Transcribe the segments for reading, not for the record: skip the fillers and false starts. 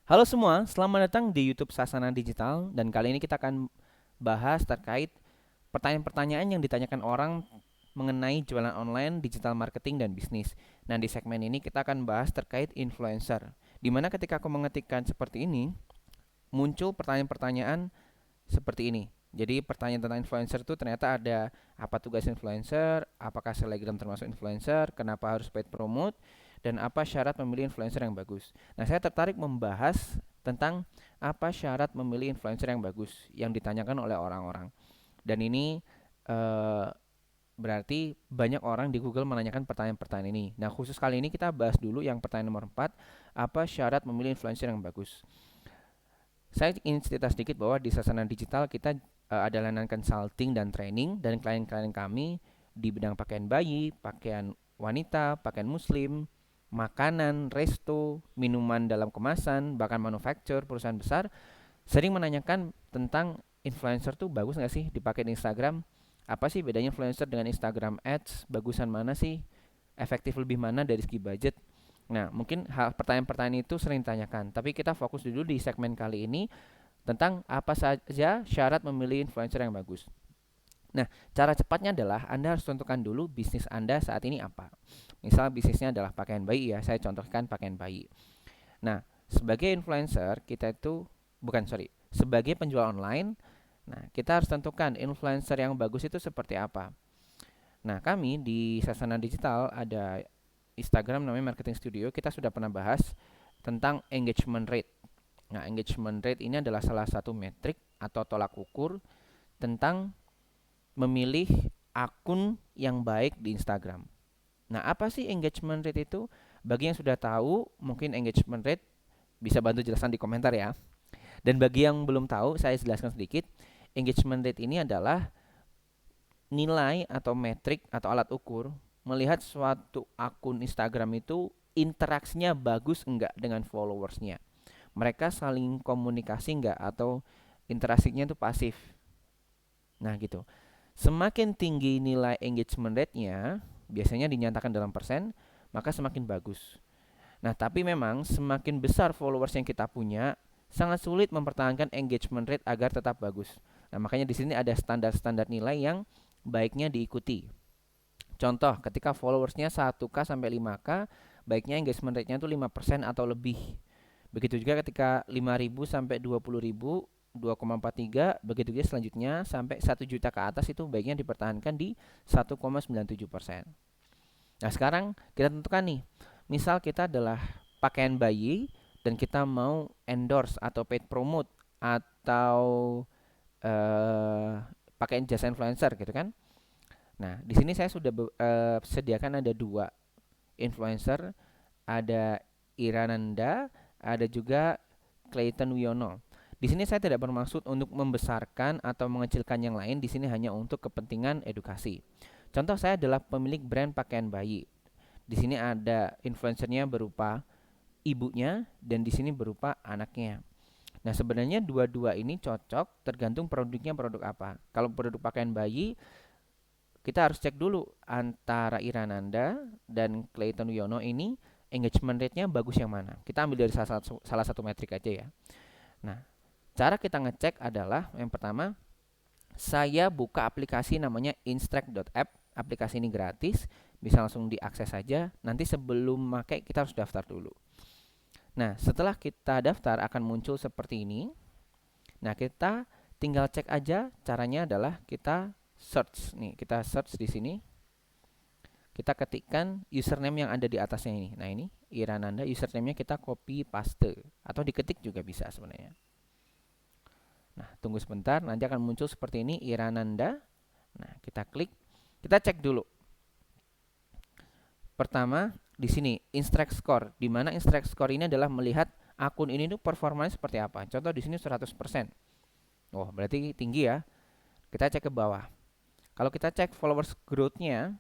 Halo semua, selamat datang di YouTube Sasana Digital dan kali ini kita akan bahas terkait pertanyaan-pertanyaan yang ditanyakan orang mengenai jualan online, digital marketing dan bisnis. Nah, di segmen ini kita akan bahas terkait influencer. Dimana ketika aku mengetikkan seperti ini, muncul pertanyaan-pertanyaan seperti ini. Jadi pertanyaan tentang influencer itu ternyata ada apa tugas influencer, apakah selebgram termasuk influencer, kenapa harus paid promote, dan apa syarat memilih influencer yang bagus. Nah, saya tertarik membahas tentang apa syarat memilih influencer yang bagus yang ditanyakan oleh orang-orang. Dan ini eh, berarti banyak orang di Google menanyakan pertanyaan-pertanyaan ini. Nah, khusus kali ini kita bahas dulu yang pertanyaan nomor 4, apa syarat memilih influencer yang bagus. Saya ingin cerita sedikit bahwa di Sasana Digital kita adalah layanan consulting dan training dan klien-klien kami di bidang pakaian bayi, pakaian wanita, pakaian muslim, makanan, resto, minuman dalam kemasan, bahkan manufacture, perusahaan besar sering menanyakan tentang influencer tuh bagus nggak sih dipakai di Instagram? Apa sih bedanya influencer dengan Instagram Ads? Bagusan mana sih? Efektif lebih mana dari segi budget? Nah, mungkin hal pertanyaan-pertanyaan itu sering ditanyakan, tapi kita fokus dulu di segmen kali ini tentang apa saja syarat memilih influencer yang bagus. Nah, cara cepatnya adalah Anda harus tentukan dulu bisnis Anda saat ini apa. Misal bisnisnya adalah pakaian bayi ya, saya contohkan pakaian bayi. Nah, sebagai influencer kita itu sebagai penjual online, nah kita harus tentukan influencer yang bagus itu seperti apa. Nah, kami di Sasana Digital ada Instagram namanya Marketing Studio, kita sudah pernah bahas tentang engagement rate. Nah, engagement rate ini adalah salah satu metrik atau tolak ukur tentang memilih akun yang baik di Instagram. Nah, apa sih engagement rate itu? Bagi yang sudah tahu, mungkin engagement rate bisa bantu jelaskan di komentar ya. Dan bagi yang belum tahu, saya jelaskan sedikit. Engagement rate ini adalah nilai atau metrik atau alat ukur melihat suatu akun Instagram itu interaksinya bagus enggak dengan followersnya. Mereka saling komunikasi enggak atau interaksinya itu pasif. Nah, gitu. Semakin tinggi nilai engagement rate-nya, biasanya dinyatakan dalam persen, maka semakin bagus. Nah, tapi memang semakin besar followers yang kita punya, sangat sulit mempertahankan engagement rate agar tetap bagus. Nah, makanya di sini ada standar-standar nilai yang baiknya diikuti. Contoh, ketika followersnya 1K sampai 5K, baiknya engagement rate-nya itu 5% atau lebih. Begitu juga ketika 5.000 sampai 20.000, 2,43, begitu juga selanjutnya sampai 1 juta ke atas itu baiknya dipertahankan di 1,97%. Nah, sekarang kita tentukan nih. Misal kita adalah pakaian bayi dan kita mau endorse atau paid promote atau pakaian jasa influencer gitu kan. Nah, di sini saya sudah sediakan ada dua influencer, ada Irananda, ada juga Clayton Wiono. Di sini saya tidak bermaksud untuk membesarkan atau mengecilkan yang lain, di sini hanya untuk kepentingan edukasi. Contoh saya adalah pemilik brand pakaian bayi. Di sini ada influencernya berupa ibunya dan di sini berupa anaknya. Nah, sebenarnya dua-dua ini cocok tergantung produknya produk apa. Kalau produk pakaian bayi, kita harus cek dulu antara Irananda dan Clayton Wiono ini engagement rate-nya bagus yang mana. Kita ambil dari salah satu metrik aja ya. Nah, cara kita ngecek adalah yang pertama, saya buka aplikasi namanya instract.app. Aplikasi ini gratis, bisa langsung diakses saja. Nanti sebelum pakai kita harus daftar dulu. Nah, setelah kita daftar akan muncul seperti ini. Nah, kita tinggal cek aja. Caranya adalah kita search nih, kita search di sini. Kita ketikkan username yang ada di atasnya ini. Nah, ini Irananda, username-nya kita copy paste atau diketik juga bisa sebenarnya. Nah, tunggu sebentar, nanti akan muncul seperti ini Irananda. Nah, kita klik, kita cek dulu. Pertama, di sini Instract Score, di mana Instract Score ini adalah melihat akun ini tuh performanya seperti apa. Contoh di sini 100%. Oh, berarti tinggi ya. Kita cek ke bawah. Kalau kita cek followers growth-nya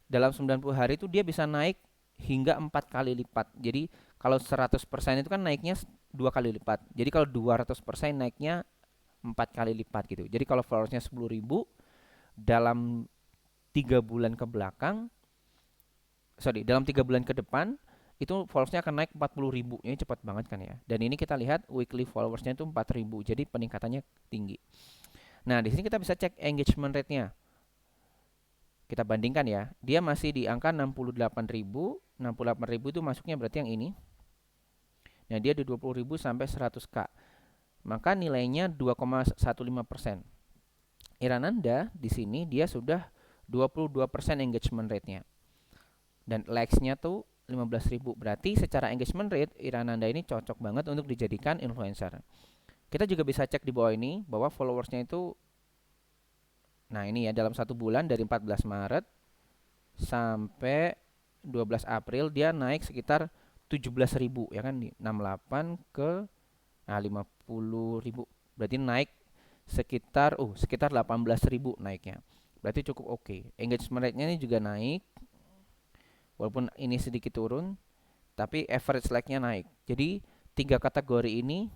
dalam 90 hari itu dia bisa naik hingga 4 kali lipat. Jadi kalau 100% itu kan naiknya 2 kali lipat. Jadi kalau 200% naiknya 4 kali lipat gitu. Jadi kalau followersnya 10.000 dalam 3 bulan ke belakang, dalam 3 bulan ke depan itu followersnya akan naik 40.000. Ini cepat banget kan ya. Dan ini kita lihat weekly followersnya itu 4.000. Jadi peningkatannya tinggi. Nah, di sini kita bisa cek engagement rate-nya. Kita bandingkan ya. Dia masih di angka 68.000. 68.000 itu masuknya berarti yang ini. Nah, dia di 20.000 sampai 100k. Maka nilainya 2,15%. Irananda di sini dia sudah 22% engagement rate-nya. Dan likes-nya tuh 15.000. Berarti secara engagement rate Irananda ini cocok banget untuk dijadikan influencer. Kita juga bisa cek di bawah ini bahwa followersnya itu, nah ini ya, dalam 1 bulan dari 14 Maret sampai 12 April dia naik sekitar 17.000 ya kan, 68 ke 50.000. Berarti naik sekitar 18.000 naiknya. Berarti cukup oke. Engagement rate-nya ini juga naik. Walaupun ini sedikit turun, tapi average like-nya naik. Jadi 3 kategori ini,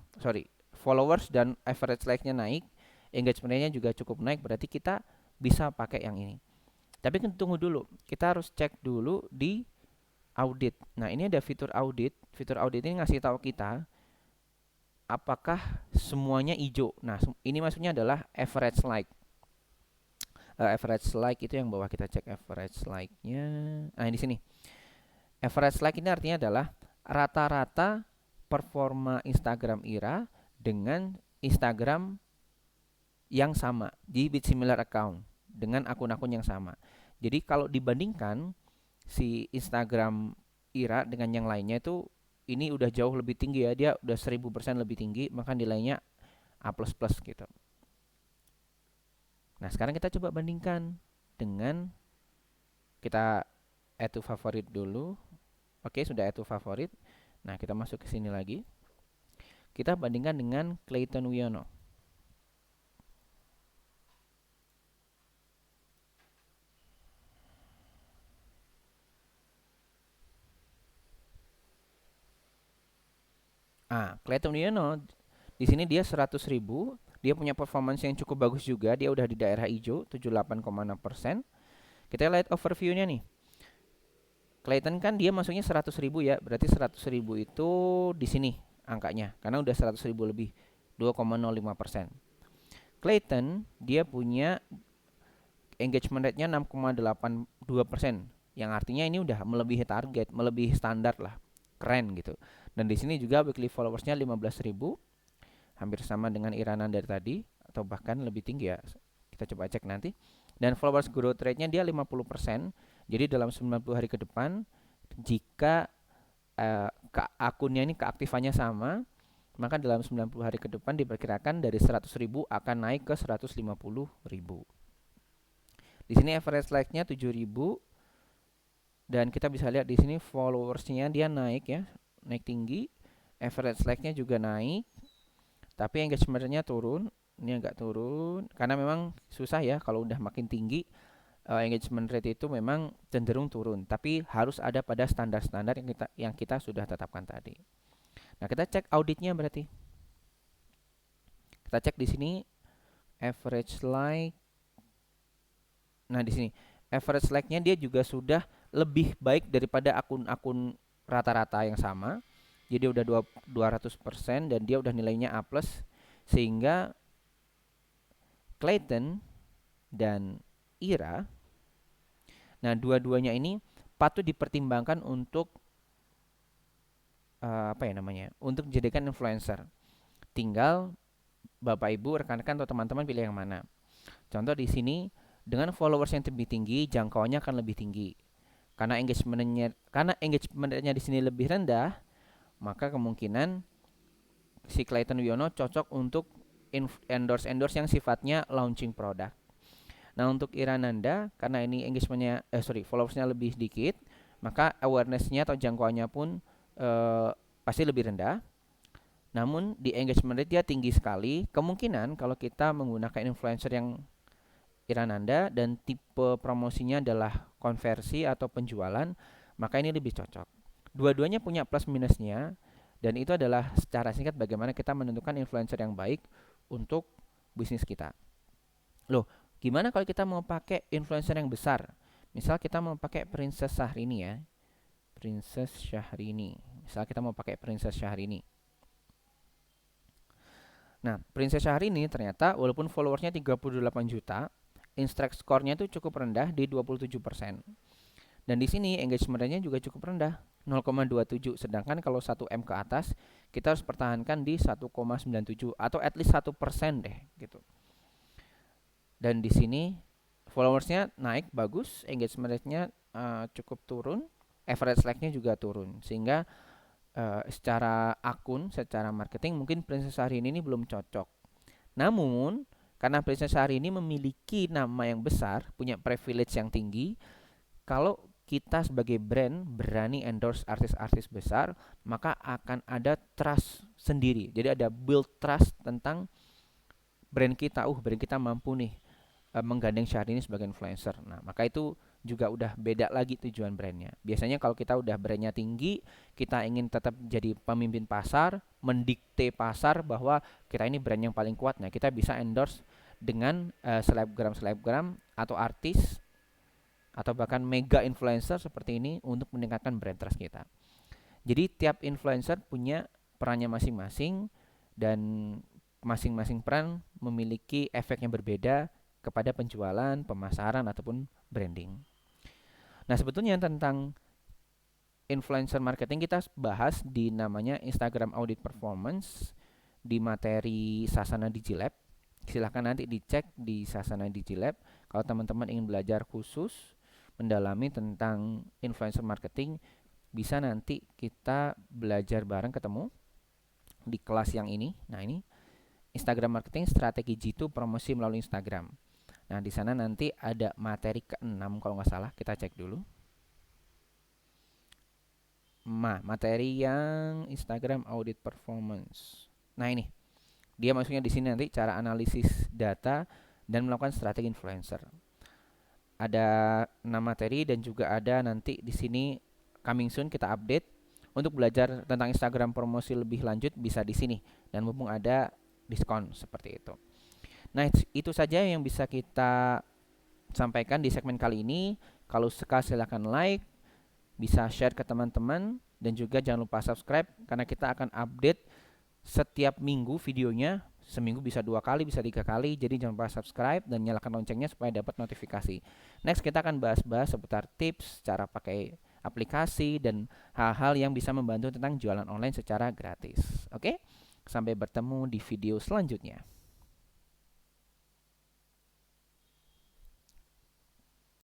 followers dan average like-nya naik, engagement-nya juga cukup naik, berarti kita bisa pakai yang ini. Tapi tunggu dulu, kita harus cek dulu di audit. Nah, ini ada fitur audit. Fitur audit ini ngasih tahu kita apakah semuanya hijau. Nah, ini maksudnya adalah average like. Average like itu yang bawah, kita cek average like-nya. Nah, di sini. Average like ini artinya adalah rata-rata performa Instagram Ira dengan Instagram yang sama di with similar account dengan akun-akun yang sama. Jadi kalau dibandingkan si Instagram Ira dengan yang lainnya itu, ini udah jauh lebih tinggi ya, dia udah 1000% lebih tinggi, maka nilainya A++ gitu. Nah, sekarang kita coba bandingkan dengan, kita add to favorite dulu. Oke, sudah add to favorit. Nah, kita masuk ke sini lagi. Kita bandingkan dengan Clayton Wiono. Clayton Wiono di sini dia 100.000. Dia punya performance yang cukup bagus juga. Dia udah di daerah hijau 78,6%. Kita lihat overview-nya nih. Clayton kan dia masuknya 100.000 ya. Berarti 100.000 itu di sini angkanya, karena udah 100.000 lebih, 2,05%. Clayton dia punya engagement rate-nya 6,82%, yang artinya ini udah melebihi target, melebihi standar lah. Keren gitu. Dan di sini juga weekly followersnya 15.000, hampir sama dengan Iranan dari tadi, atau bahkan lebih tinggi ya. Kita coba cek nanti. Dan followers growth rate-nya dia 50%. Jadi dalam 90 hari ke depan, jika akunnya ini keaktifannya sama, maka dalam 90 hari ke depan diperkirakan dari 100.000 akan naik ke 150.000. Di sini average like-nya 7.000, dan kita bisa lihat di sini followersnya dia naik ya, naik tinggi. Average like-nya juga naik, tapi engagement-nya turun. Ini agak turun karena memang susah ya kalau udah makin tinggi. Engagement rate itu memang cenderung turun, tapi harus ada pada standar-standar yang kita sudah tetapkan tadi. Nah, kita cek auditnya berarti. Kita cek di sini average like. Nah, di sini average like-nya dia juga sudah lebih baik daripada akun-akun rata-rata yang sama. Jadi udah 200% dan dia udah nilainya A+, sehingga Clayton dan Ira, nah dua-duanya ini patut dipertimbangkan untuk untuk dijadikan influencer. Tinggal Bapak Ibu, rekan-rekan atau teman-teman pilih yang mana. Contoh di sini, dengan followers yang lebih tinggi, jangkauannya akan lebih tinggi. Karena engagementnya di sini lebih rendah, maka kemungkinan si Clayton Wiono cocok untuk endorse yang sifatnya launching produk. Nah, untuk Irananda, karena ini followersnya lebih sedikit, maka awarenessnya atau jangkauannya pun pasti lebih rendah. Namun di engagement rate dia tinggi sekali. Kemungkinan kalau kita menggunakan influencer yang Irananda dan tipe promosinya adalah konversi atau penjualan, maka ini lebih cocok. Dua-duanya punya plus minusnya, dan itu adalah secara singkat bagaimana kita menentukan influencer yang baik untuk bisnis kita. Loh, gimana kalau kita mau pakai influencer yang besar? Misal kita mau pakai Princess Syahrini ya. Princess Syahrini. Misal kita mau pakai Princess Syahrini. Nah, Princess Syahrini ternyata walaupun followersnya 38 juta, Instagram score-nya itu cukup rendah di 27%. Dan di sini engagement-nya juga cukup rendah, 0,27. Sedangkan kalau 1M ke atas, kita harus pertahankan di 1,97 atau at least 1% deh gitu. Dan di sini followersnya naik bagus, engagement rate-nya cukup turun, average like-nya juga turun. Sehingga secara akun, secara marketing mungkin Princess Syahrini ini belum cocok. Namun karena Princess Syahrini memiliki nama yang besar, punya privilege yang tinggi, kalau kita sebagai brand berani endorse artis-artis besar, maka akan ada trust sendiri. Jadi ada build trust tentang brand kita. Brand kita mampu nih menggandeng Syahrini sebagai influencer. Nah, maka itu juga udah beda lagi tujuan brandnya. Biasanya kalau kita udah brandnya tinggi, kita ingin tetap jadi pemimpin pasar, mendikte pasar bahwa kita ini brand yang paling kuat. Nah, kita bisa endorse dengan selebgram atau artis atau bahkan mega influencer seperti ini untuk meningkatkan brand trust kita. Jadi tiap influencer punya perannya masing-masing dan masing-masing peran memiliki efek yang berbeda kepada penjualan, pemasaran ataupun branding. Nah, sebetulnya tentang influencer marketing kita bahas di namanya Instagram Audit Performance di materi Sasana Digilab. Silahkan nanti dicek di Sasana Digilab kalau teman-teman ingin belajar khusus mendalami tentang influencer marketing, bisa nanti kita belajar bareng ketemu di kelas yang ini. Nah, ini Instagram marketing strategi G2 promosi melalui Instagram. Nah, di sana nanti ada materi ke-6 kalau nggak salah, kita cek dulu. Materi yang Instagram Audit Performance. Nah, ini. Dia maksudnya di sini nanti cara analisis data dan melakukan strategi influencer. Ada 6 materi dan juga ada nanti di sini coming soon kita update. Untuk belajar tentang Instagram promosi lebih lanjut bisa di sini dan mumpung ada diskon seperti itu. Nah, itu saja yang bisa kita sampaikan di segmen kali ini. Kalau suka silahkan like, bisa share ke teman-teman, dan juga jangan lupa subscribe karena kita akan update setiap minggu videonya. Seminggu bisa 2 kali, bisa 3 kali. Jadi jangan lupa subscribe dan nyalakan loncengnya supaya dapat notifikasi. Next kita akan bahas-bahas seputar tips, cara pakai aplikasi, dan hal-hal yang bisa membantu tentang jualan online secara gratis. Oke? Sampai bertemu di video selanjutnya.